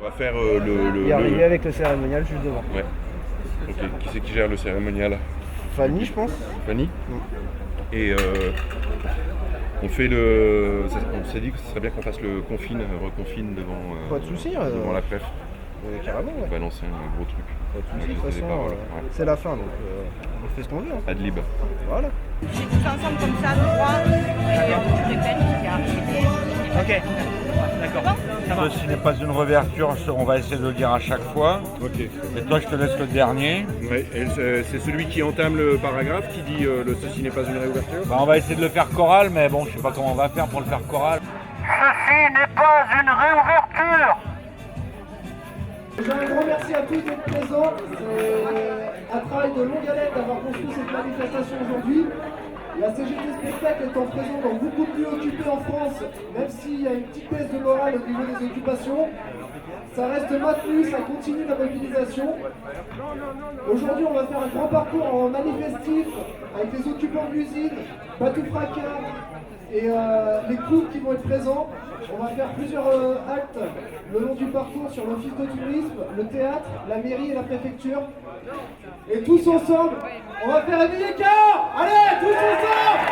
On va faire Il est avec le cérémonial juste devant. Ouais. Ok. Qui c'est qui gère le cérémonial? Fanny, je pense. Fanny. Et on fait on s'est dit que ce serait bien qu'on fasse le reconfine devant. Pas de soucis. Devant la presse. Carrément, ouais. On va lancer un gros truc. Pas de soucis, de toute façon, c'est la fin, donc on fait ce qu'on veut. Hein. Adlib. Voilà. C'est tous ensemble comme ça, droit, et tu répètes, il y a Ok, d'accord. Ceci n'est pas une réouverture, on va essayer de le dire à chaque fois. Ok. Et toi, je te laisse le dernier. Ouais, et c'est celui qui entame le paragraphe qui dit ceci n'est pas une réouverture. Bah, on va essayer de le faire choral, mais bon, je sais pas comment on va faire pour le faire choral. Ceci n'est pas une réouverture. Un grand merci à tous d'être présents. C'est un travail de longue haleine d'avoir construit cette manifestation aujourd'hui. La CGT Spectacle étant présente dans beaucoup de lieux occupés en France, même s'il y a une petite baisse de morale au niveau des occupations, ça reste maintenu, ça continue la mobilisation. Aujourd'hui, on va faire un grand parcours en manifestif avec les occupants de l'usine, Batou Fracas et les couples qui vont être présents. On va faire plusieurs actes le long du parcours sur l'office de tourisme, le théâtre, la mairie et la préfecture. Et tous ensemble, on va faire réveiller Cahors. Allez, tous ensemble!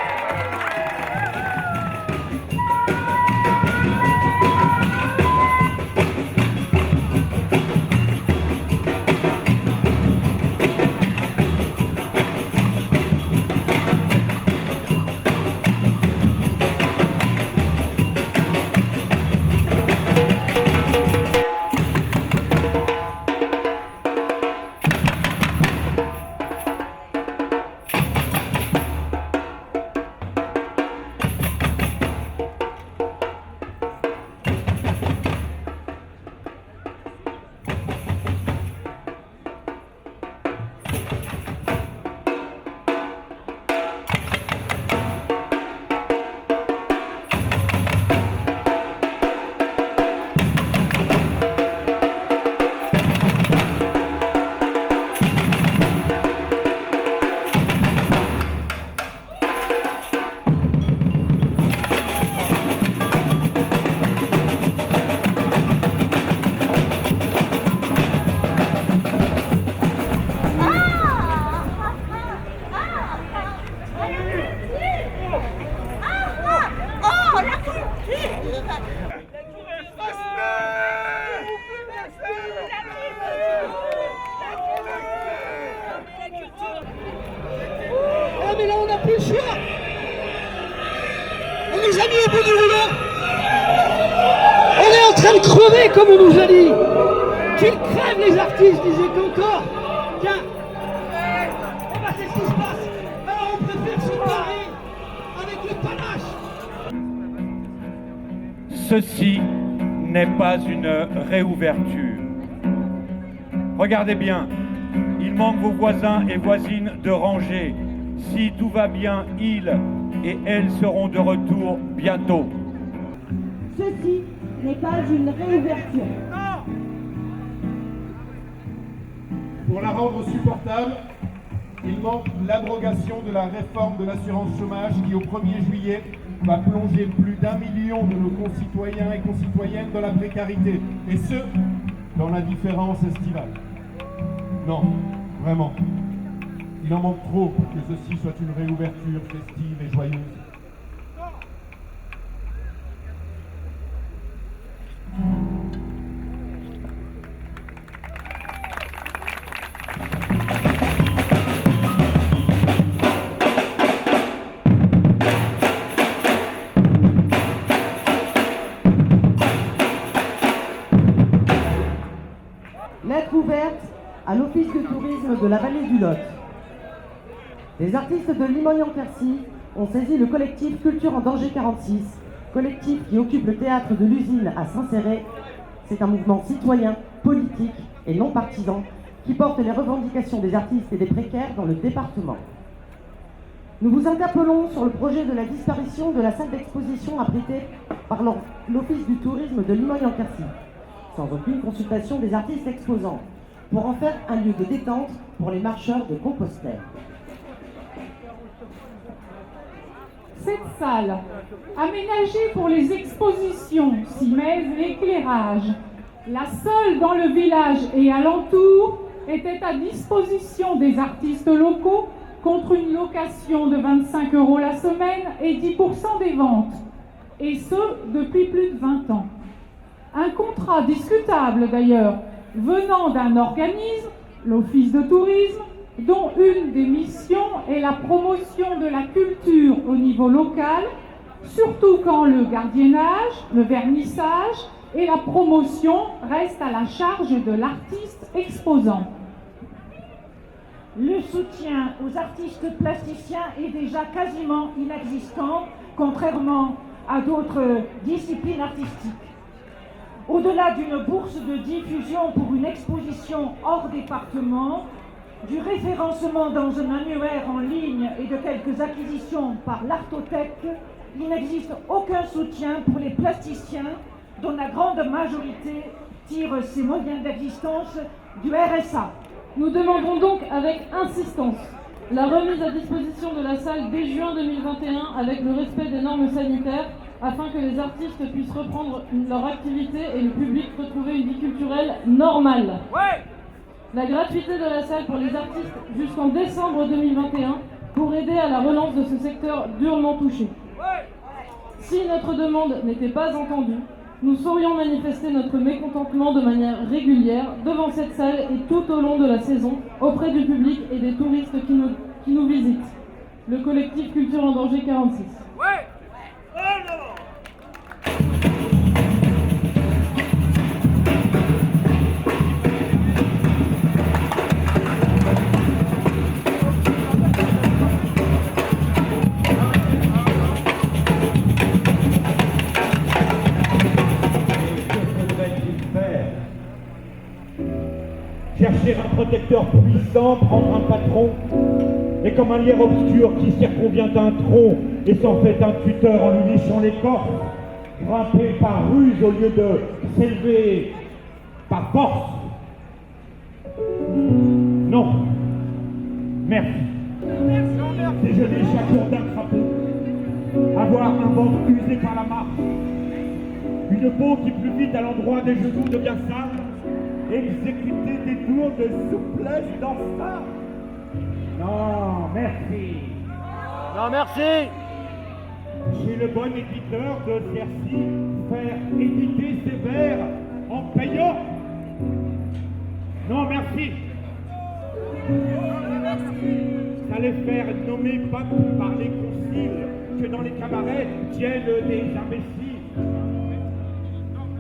Ah mais là on n'a plus le choix. On nous a mis au bout du rouleau. On est en train de crever comme on nous a dit. Qu'ils crèvent les artistes, disait qu'encore. Tiens, eh ben c'est ce qui se passe. Alors on préfère se barrer avec le panache. Ceci n'est pas une réouverture. Regardez bien, il manque vos voisins et voisines de rangée. Si tout va bien, ils et elles seront de retour bientôt. Ceci n'est pas une réouverture. Pour la rendre supportable, il manque l'abrogation de la réforme de l'assurance chômage qui, au 1er juillet, va plonger plus d'1 million de nos concitoyens et concitoyennes dans la précarité, et ce, dans l'indifférence estivale. Non, vraiment. Il en manque trop pour que ceci soit une réouverture festive et joyeuse. Lettre ouverte à l'Office de tourisme de la vallée du Lot. Les artistes de Limogne-en-Quercy ont saisi le collectif Culture en danger 46, collectif qui occupe le théâtre de l'usine à Saint-Céré. C'est un mouvement citoyen, politique et non partisan qui porte les revendications des artistes et des précaires dans le département. Nous vous interpellons sur le projet de la disparition de la salle d'exposition abritée par l'Office du tourisme de Limogne-en-Quercy, sans aucune consultation des artistes exposants, pour en faire un lieu de détente pour les marcheurs de Compostelle. Cette salle, aménagée pour les expositions, s'y mêle l'éclairage, La seule dans le village et alentour était à disposition des artistes locaux contre une location de 25 € la semaine et 10% des ventes, et ce depuis plus de 20 ans. Un contrat discutable d'ailleurs, venant d'un organisme, l'Office de tourisme, dont une des missions est la promotion de la culture au niveau local, surtout quand le gardiennage, le vernissage et la promotion restent à la charge de l'artiste exposant. Le soutien aux artistes plasticiens est déjà quasiment inexistant, contrairement à d'autres disciplines artistiques. Au-delà d'une bourse de diffusion pour une exposition hors département, du référencement dans un annuaire en ligne et de quelques acquisitions par l'Artothèque, il n'existe aucun soutien pour les plasticiens dont la grande majorité tire ses moyens d'existence du RSA. Nous demandons donc avec insistance la remise à disposition de la salle dès juin 2021 avec le respect des normes sanitaires afin que les artistes puissent reprendre leur activité et le public retrouver une vie culturelle normale. Ouais. La gratuité de la salle pour les artistes jusqu'en décembre 2021 pour aider à la relance de ce secteur durement touché. Ouais. Si notre demande n'était pas entendue, nous saurions manifester notre mécontentement de manière régulière devant cette salle et tout au long de la saison auprès du public et des touristes qui nous visitent. Le collectif Culture en danger 46. Ouais. Chercher un protecteur puissant, prendre un patron, et comme un lierre obscur qui circonvient un tronc et s'en fait un tuteur en lui lichant les coffres, grimper par ruse au lieu de s'élever par force. Non. Merci. Déjeuner chaque jour d'un crapaud, avoir un ventre usé par la marche, une peau qui plus vite à l'endroit des genoux devient sale, exécuter des tours de souplesse dans ça. Non, merci. Non, merci. Chez le bon éditeur de Cercy, faire éditer ses vers en payant. Non, merci. Ça les faire nommer pas par les conciles que dans les cabarets tiennent des imbéciles.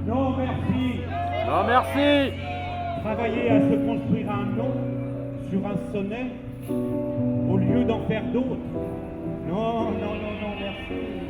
Non, merci. Non, merci. Travailler à se construire un nom sur un sonnet au lieu d'en faire d'autres. Non, merci.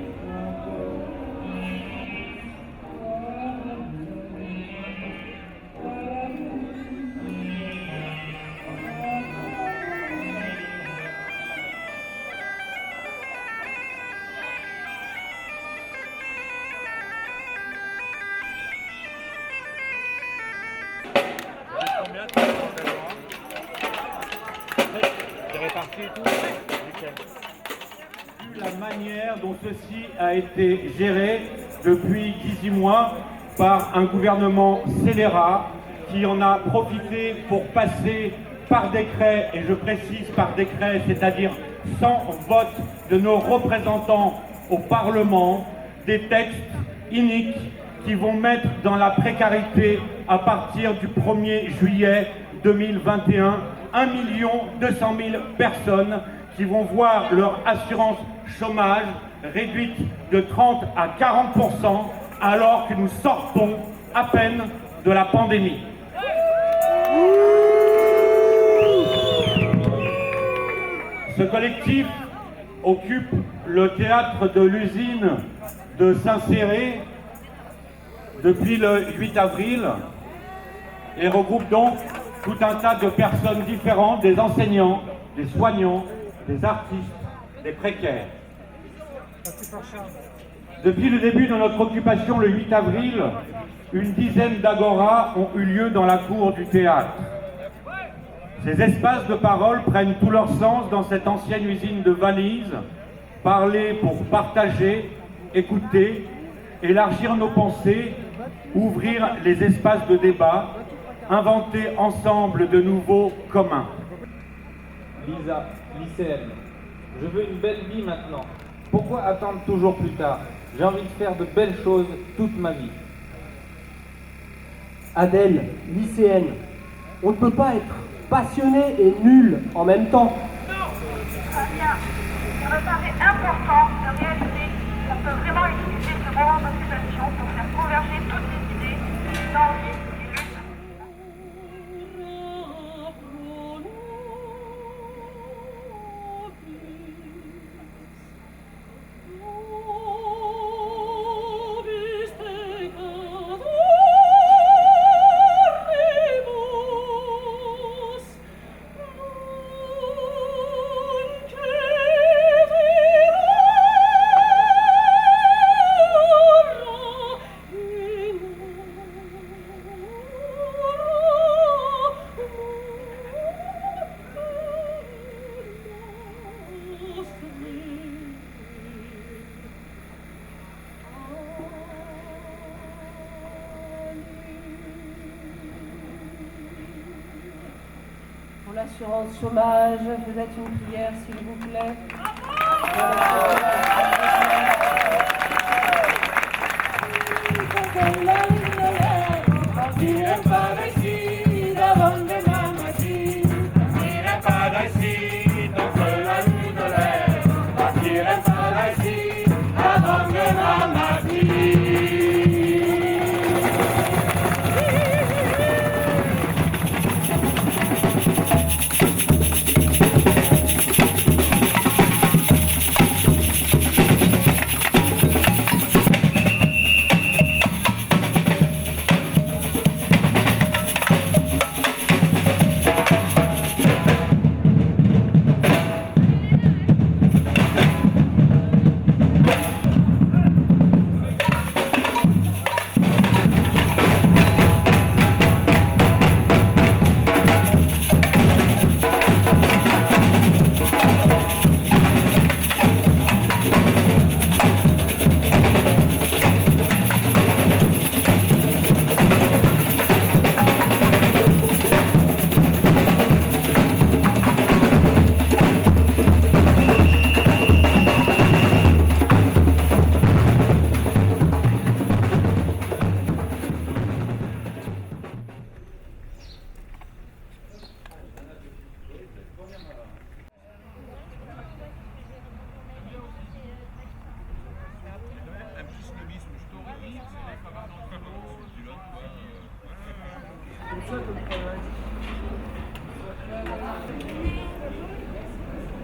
La manière dont ceci a été géré depuis 18 mois par un gouvernement scélérat qui en a profité pour passer par décret, et je précise par décret, c'est-à-dire sans vote de nos représentants au Parlement, des textes iniques qui vont mettre dans la précarité à partir du 1er juillet 2021 1 200 000 personnes qui vont voir leur assurance chômage réduite de 30 à 40% alors que nous sortons à peine de la pandémie. Ce collectif occupe le théâtre de l'usine de Saint-Céré depuis le 8 avril et regroupe donc tout un tas de personnes différentes, des enseignants, des soignants, des artistes, des précaires. Depuis le début de notre occupation le 8 avril, une dizaine d'agoras ont eu lieu dans la cour du théâtre. Ces espaces de parole prennent tout leur sens dans cette ancienne usine de valises, parler pour partager, écouter, élargir nos pensées ouvrir les espaces de débat, inventer ensemble de nouveaux communs. Lisa, lycéenne, je veux une belle vie maintenant. Pourquoi attendre toujours plus tard? J'ai envie de faire de belles choses toute ma vie. Adèle, lycéenne, on ne peut pas être passionné et nul en même temps. Bien, il me paraît important de réaliser qu'on peut vraiment utiliser ce moment d'occupation pour faire converger toutes les idées, les envies, les luttes. Pour l'assurance chômage, vous êtes une prière, s'il vous plaît.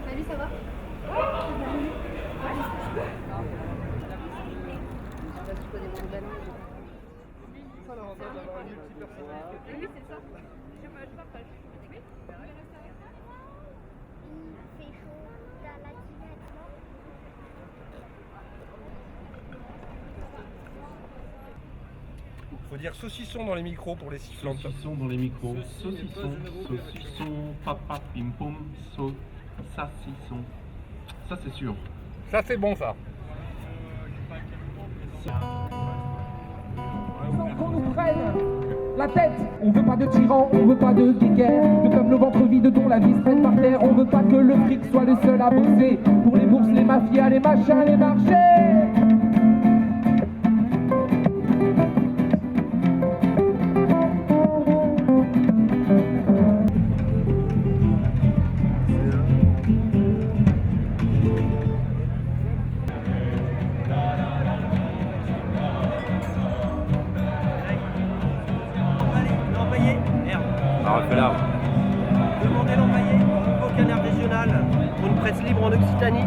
Salut, ça va? Ça l'avantage d'avoir un multi-personnalité. Oui, c'est ça. Je partage. Oui. Il fait chaud dans la direction. Faut dire saucisson dans les micros pour les sifflantes. Saucisson dans les micros. Saucisson, saucisson, papa, pim pom, saucisson. Ça c'est sûr. Ça c'est bon ça. Qu'on nous prenne la tête, on veut pas de tyran, on veut pas de guéguerre, de peuple au ventre vide dont la vie se traîne par terre, on veut pas que le fric soit le seul à bosser, pour les bourses, les mafias, les machins, les marchés. Demandez l'empaillé au canard régional pour une presse libre en Occitanie.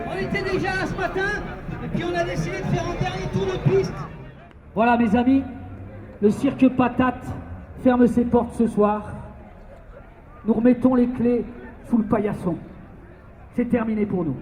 On était déjà là ce matin, et puis on a décidé de faire un dernier tour de piste. Voilà mes amis, le cirque Patate ferme ses portes ce soir. Nous remettons les clés sous le paillasson. c'est terminé pour nous.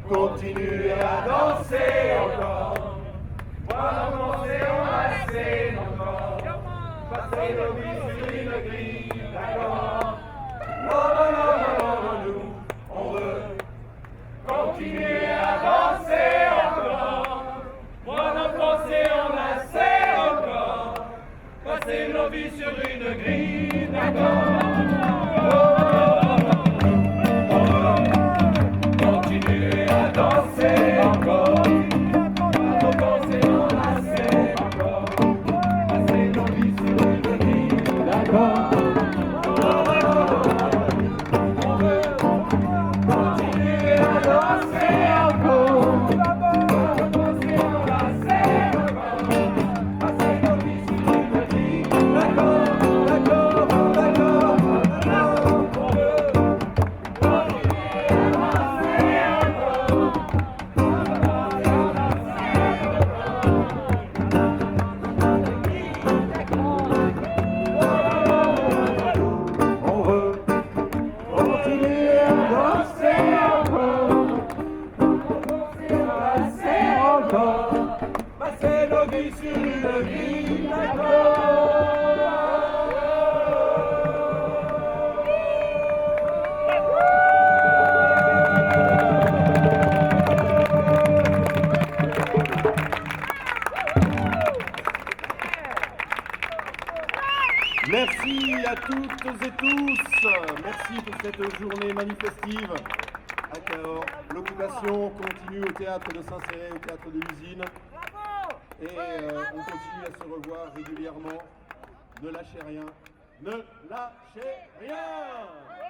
Continuer à danser encore, voilà danser en la scène encore, passer nos vies sur une grille, d'accord. Non, non, non, non, non, nous, on veut continuer à danser encore, voilà danser en la scène encore, passer nos vies sur une grille, d'accord. Danser encore, danser enlacer encore, passer nos vies sur une grille, d'accord. On veut continuer à danser encore, danser enlacer encore, passer nos vies sur une grille, d'accord, d'accord, d'accord. On veut continuer à danser encore. Passer nos vies sur une grille, d'accord. Merci à toutes et tous. Merci pour cette journée manifestive à Cahors. L'occupation continue au théâtre de Saint-Céré, au théâtre de l'Usine. Et on continue à se revoir régulièrement. Ne lâchez rien. Ne lâchez rien.